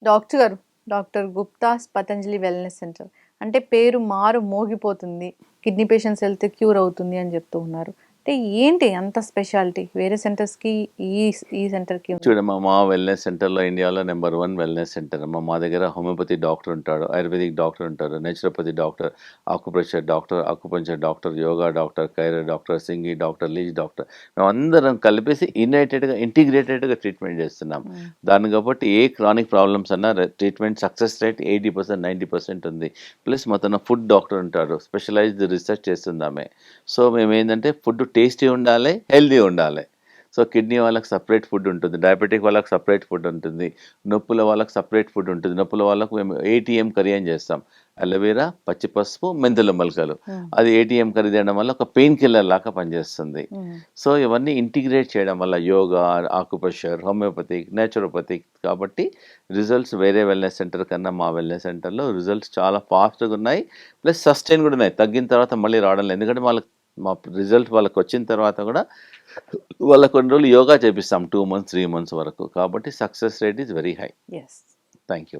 Doctor గారు, doctor Gupta's Patanjali wellness centre. అంటే పేరు మారు మోగిపోతుంది. కిడ్నీ పేషెంట్స్ వెళ్తే క్యూర్ అవుతుంది అని చెప్తూ ఉన్నారు. అంటే ఏంటి అంత స్పెషాలిటీ? వేరే సెంటర్స్‌కి ఈ ఈ సెంటర్‌కి ఉంది. చూడమ్మా, మా వెల్నెస్ సెంటర్‌లో ఇండియాలో నంబర్ 1 వెల్నెస్ సెంటర్ అమ్మా. మా దగ్గర హోమియోపతి డాక్టర్ ఉంటాడు, ఆయుర్వేదిక్ డాక్టర్ ఉంటారు, naturopathy doctor, acupressure doctor, acupuncture doctor, yoga doctor, chiro doctor, సింగి డాక్టర్, లీచ్ డాక్టర్. మేమందరం కలిపేసి ఇంటిగ్రేటెడ్‌గా ట్రీట్మెంట్ చేస్తున్నాం. హ్మ్. దాన్ని కాబట్టి ఏ క్రానిక్ ప్రాబ్లమ్స్ అన్నా ట్రీట్మెంట్ సక్సెస్ రేట్ 80%, 90% ఉంది. ప్లస్ మొత్తం ఫుడ్ డాక్టర్ ఉంటారు. స్పెషలైజ్డ్ రిసర్చ్ చేస్తుంది ఆమె. సో మేమేందంటే ఫుడ్ టేస్టీ ఉండాలి, హెల్తీ ఉండాలి. సో కిడ్నీ వాళ్ళకి సెపరేట్ ఫుడ్ ఉంటుంది, డయాబెటిక్ వాళ్ళకి సెపరేట్ ఫుడ్ ఉంటుంది, నొప్పుల వాళ్ళకి సెపరేట్ ఫుడ్ ఉంటుంది. నొప్పుల వాళ్ళకు మేము ఏటీఎం కర్రీ అని చేస్తాం. అలోవెరా, పచ్చి పసుపు, మెంతుల మొలకలు. హ్మ్. అది ఏటీఎం కర్రీ తినడం వల్ల ఒక పెయిన్ కిల్లర్ లాగా పనిచేస్తుంది. హ్మ్. సో ఇవన్నీ ఇంటిగ్రేట్ చేయడం వల్ల యోగా, ఆకుప్రెషర్, హోమియోపతిక్, నేచురోపతిక్ కాబట్టి రిజల్ట్స్ వేరే వెల్నెస్ సెంటర్ కన్నా మా వెల్నెస్ సెంటర్లో రిజల్ట్స్ చాలా ఫాస్ట్‌గా ఉన్నాయి. ప్లస్ సస్టైన్ కూడా ఉన్నాయి. తగ్గిన తర్వాత మళ్ళీ రావడం లేదు. ఎందుకంటే వాళ్ళకి మా రిజల్ట్ వాళ్ళకి వచ్చిన తర్వాత కూడా వాళ్ళకి కొన్ని రోజులు యోగా చేపిస్తాం 2 మంత్స్, 3 మంత్స్ వరకు. కాబట్టి success rate is very high. Yes. Thank you.